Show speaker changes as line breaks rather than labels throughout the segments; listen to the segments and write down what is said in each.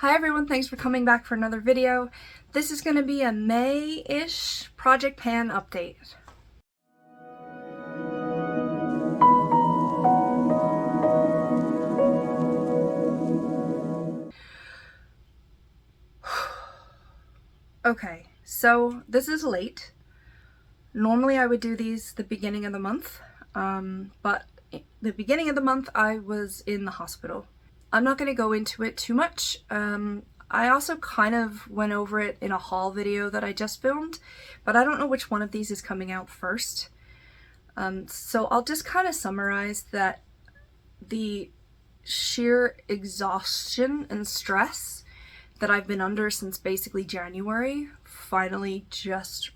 Hi everyone, thanks for coming back for another video. This is going to be a May-ish Project Pan update. Okay, so this is late. Normally I would do these the beginning of the month, but the beginning of the month I was in the hospital. I'm not going to go into it too much. I also kind of went over it in a haul video that I just filmed, but I don't know which one of these is coming out first. So I'll just kind of summarize that the sheer exhaustion and stress that I've been under since basically January finally just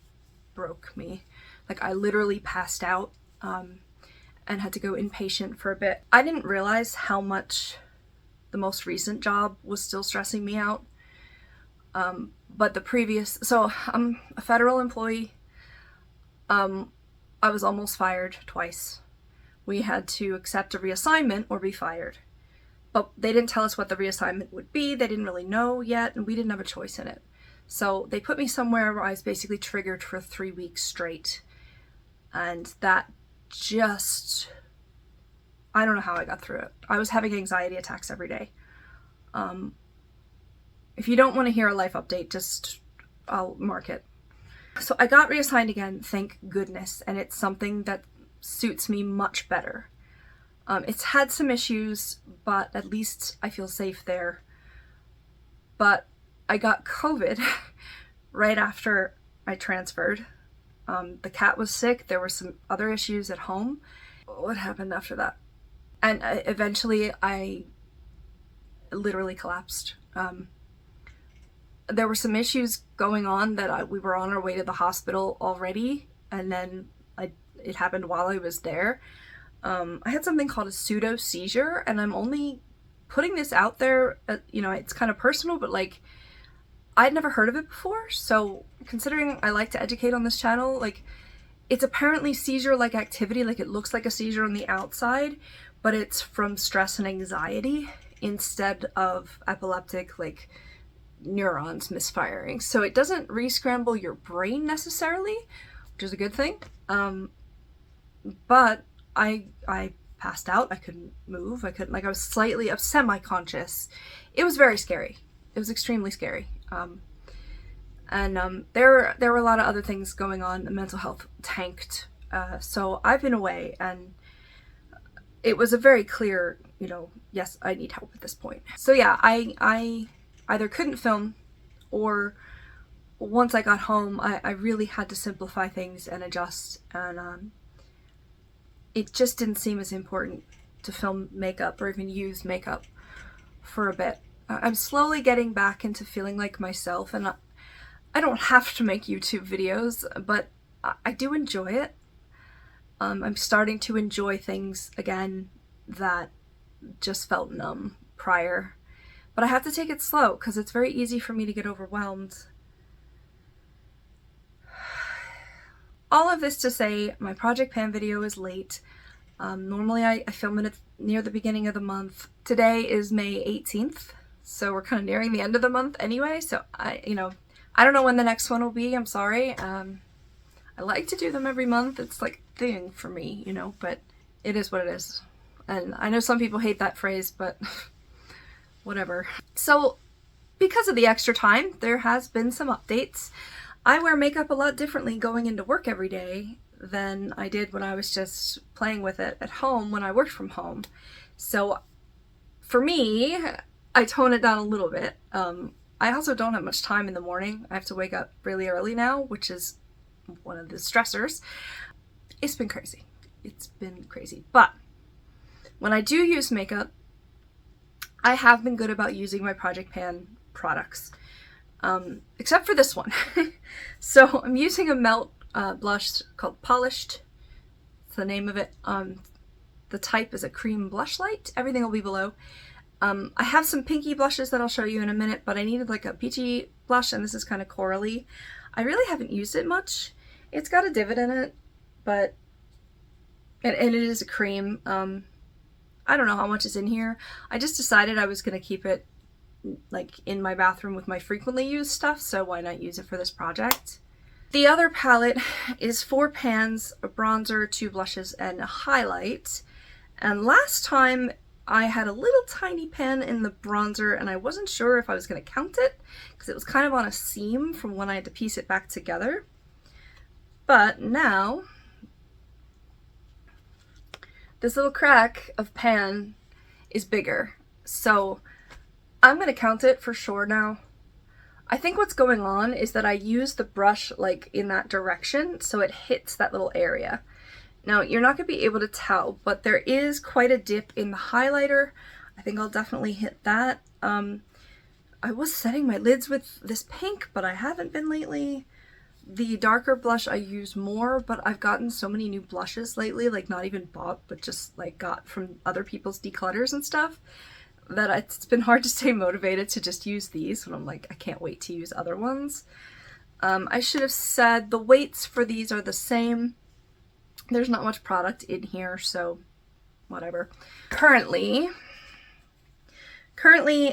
broke me. Like, I literally passed out and had to go inpatient for a bit. I didn't realize how much the most recent job was still stressing me out. But the previous, so I'm a federal employee. I was almost fired twice. We had to accept a reassignment or be fired. But they didn't tell us what the reassignment would be. They didn't really know yet, and we didn't have a choice in it. So they put me somewhere where I was basically triggered for 3 weeks straight. And that just, I don't know how I got through it. I was having anxiety attacks every day. If you don't want to hear a life update, I'll mark it. So I got reassigned again, thank goodness, and it's something that suits me much better. It's had some issues, but at least I feel safe there. But I got COVID right after I transferred. The cat was sick. There were some other issues at home. What happened after that? And eventually I literally collapsed. There were some issues going on that we were on our way to the hospital already, and then it happened while I was there. I had something called a pseudo seizure, and I'm only putting this out there, it's kind of personal, but like, I'd never heard of it before. So considering I like to educate on this channel, like, it's apparently seizure-like activity. Like, it looks like a seizure on the outside, but it's from stress and anxiety instead of epileptic, like, neurons misfiring. So it doesn't re-scramble your brain necessarily, which is a good thing. But I passed out. I couldn't move. I was semi-conscious. It was very scary. It was extremely scary. There were a lot of other things going on. The mental health tanked. So I've been away, and it was a very clear, yes, I need help at this point. So yeah, I either couldn't film, or once I got home, I really had to simplify things and adjust, and it just didn't seem as important to film makeup or even use makeup for a bit. I'm slowly getting back into feeling like myself, and I don't have to make YouTube videos, but I do enjoy it. I'm starting to enjoy things again that just felt numb prior. But I have to take it slow because it's very easy for me to get overwhelmed. All of this to say, my Project Pan video is late. Normally I film it near the beginning of the month. Today is May 18th, so we're kind of nearing the end of the month anyway. So I don't know when the next one will be. I'm sorry. I like to do them every month. It's like a thing for me, but it is what it is. And I know some people hate that phrase, but whatever. So because of the extra time, there has been some updates. I wear makeup a lot differently going into work every day than I did when I was just playing with it at home when I worked from home. So for me, I tone it down a little bit. I also don't have much time in the morning. I have to wake up really early now, which is one of the stressors. It's been crazy. It's been crazy. But when I do use makeup, I have been good about using my Project Pan products, except for this one. So I'm using a Melt blush called Polished. That's the name of it. The type is a cream Blushlight. Everything will be below. I have some pinky blushes that I'll show you in a minute, but I needed like a peachy blush, and this is kind of corally. I really haven't used it much. It's got a divot in it, but and it is a cream. I don't know how much is in here. I just decided I was going to keep it like in my bathroom with my frequently used stuff, so why not use it for this project? The other palette is 4 pans, a bronzer, 2 blushes, and a highlight. And last time I had a little tiny pan in the bronzer and I wasn't sure if I was going to count it because it was kind of on a seam from when I had to piece it back together. But now this little crack of pan is bigger, so I'm going to count it for sure now. I think what's going on is that I use the brush like in that direction so it hits that little area. Now you're not going to be able to tell, but there is quite a dip in the highlighter. I think I'll definitely hit that. I was setting my lids with this pink, but I haven't been lately. The darker blush I use more, but I've gotten so many new blushes lately, like not even bought, but just like got from other people's declutters and stuff, that it's been hard to stay motivated to just use these when I'm like, I can't wait to use other ones. I should have said the weights for these are the same. There's not much product in here, so whatever. Currently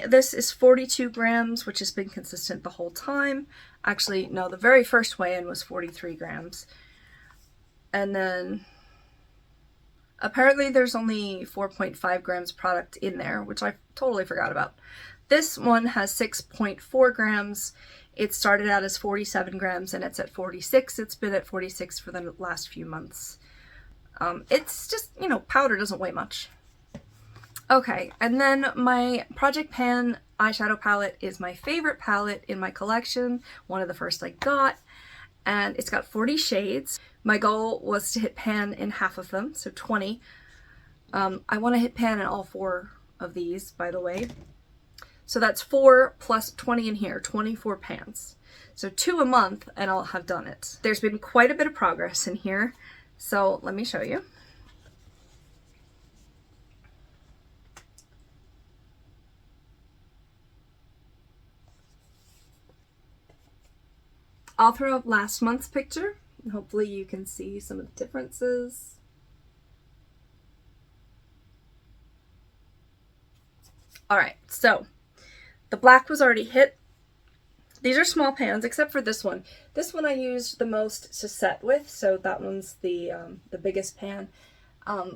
this is 42 grams, which has been consistent the whole time. Actually, no, the very first weigh-in was 43 grams. And then apparently there's only 4.5 grams product in there, which I totally forgot about. This one has 6.4 grams. It started out as 47 grams and it's at 46. It's been at 46 for the last few months. It's just, you know, powder doesn't weigh much. Okay, and then my Project Pan eyeshadow palette is my favorite palette in my collection, one of the first I got, and it's got 40 shades. My goal was to hit pan in half of them, so 20. I want to hit pan in all 4 of these, by the way. So that's 4 plus 20 in here, 24 pans. So 2 a month and I'll have done it. There's been quite a bit of progress in here, so let me show you. I'll throw up last month's picture, and hopefully you can see some of the differences. Alright, so the black was already hit. These are small pans, except for this one. This one I used the most to set with, so that one's the biggest pan.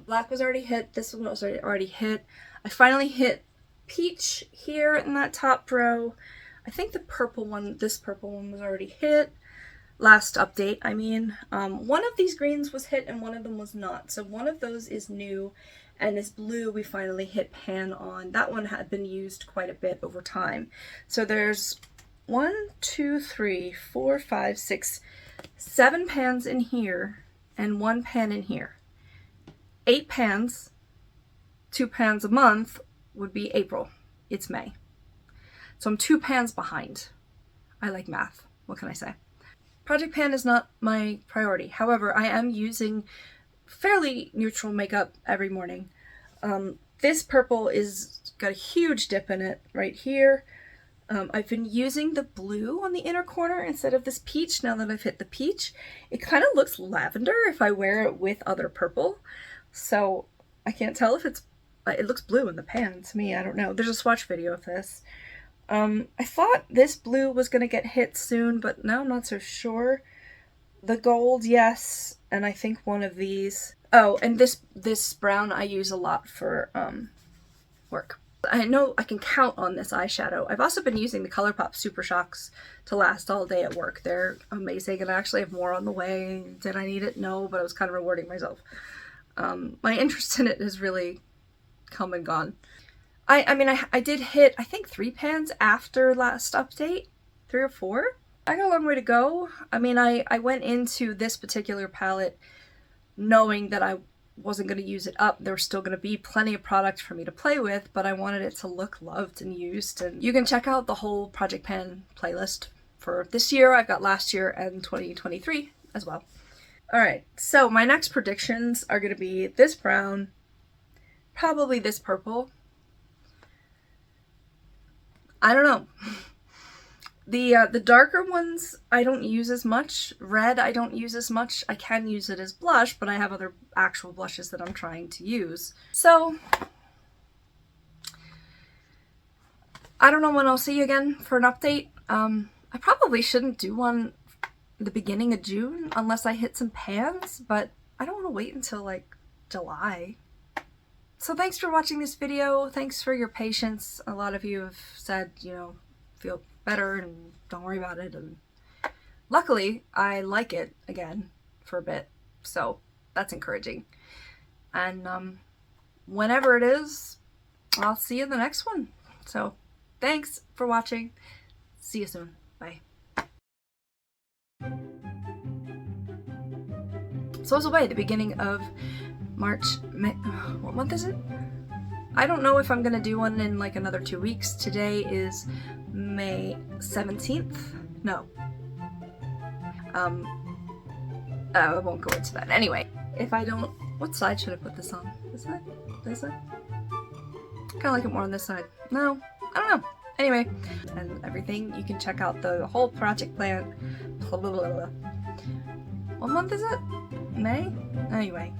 Black was already hit. This one was already hit. I finally hit peach here in that top row. I think the purple one, this purple one was already hit. Last update, I mean. One of these greens was hit and one of them was not. So one of those is new, and this blue we finally hit pan on. That one had been used quite a bit over time. So there's 1, 2, 3, 4, 5, 6, 7 pans in here and 1 pan in here. 8 pans, 2 pans a month would be April. It's May. So I'm 2 pans behind. I like math. What can I say? Project Pan is not my priority. However, I am using fairly neutral makeup every morning. This purple is got a huge dip in it right here. I've been using the blue on the inner corner instead of this peach now that I've hit the peach. It kind of looks lavender if I wear it with other purple. So I can't tell if it looks blue in the pan to me. I don't know. There's a swatch video of this. I thought this blue was going to get hit soon, but now I'm not so sure. The gold, yes, and I think one of these. Oh, and this brown I use a lot for work. I know I can count on this eyeshadow. I've also been using the ColourPop Super Shocks to last all day at work. They're amazing, and I actually have more on the way. Did I need it? No, but I was kind of rewarding myself. My interest in it has really come and gone. I mean, I did hit, I think 3 pans after last update. 3 or 4. I got a long way to go. I mean, I went into this particular palette knowing that I wasn't going to use it up. There was still going to be plenty of product for me to play with, but I wanted it to look loved and used. And you can check out the whole Project Pan playlist for this year. I've got last year and 2023 as well. Alright, so my next predictions are going to be this brown, probably this purple. I don't know. The darker ones I don't use as much. Red I don't use as much. I can use it as blush, but I have other actual blushes that I'm trying to use. So I don't know when I'll see you again for an update. I probably shouldn't do one the beginning of June unless I hit some pans, but I don't want to wait until like July. So thanks for watching this video. Thanks for your patience. A lot of you have said, you know, feel better and don't worry about it. And luckily, I like it again for a bit. So that's encouraging. And whenever it is, I'll see you in the next one. So thanks for watching. See you soon. Bye. So as away, the beginning of March, May, what month is it? I don't know if I'm gonna do one in like another 2 weeks. Today is May 17th. No. I won't go into that. Anyway, if I don't, what side should I put this on? This side? This side? Kind of like it more on this side. No, I don't know. Anyway, and everything, you can check out the whole project plan. Blah, blah, blah, blah. What month is it? May? Anyway.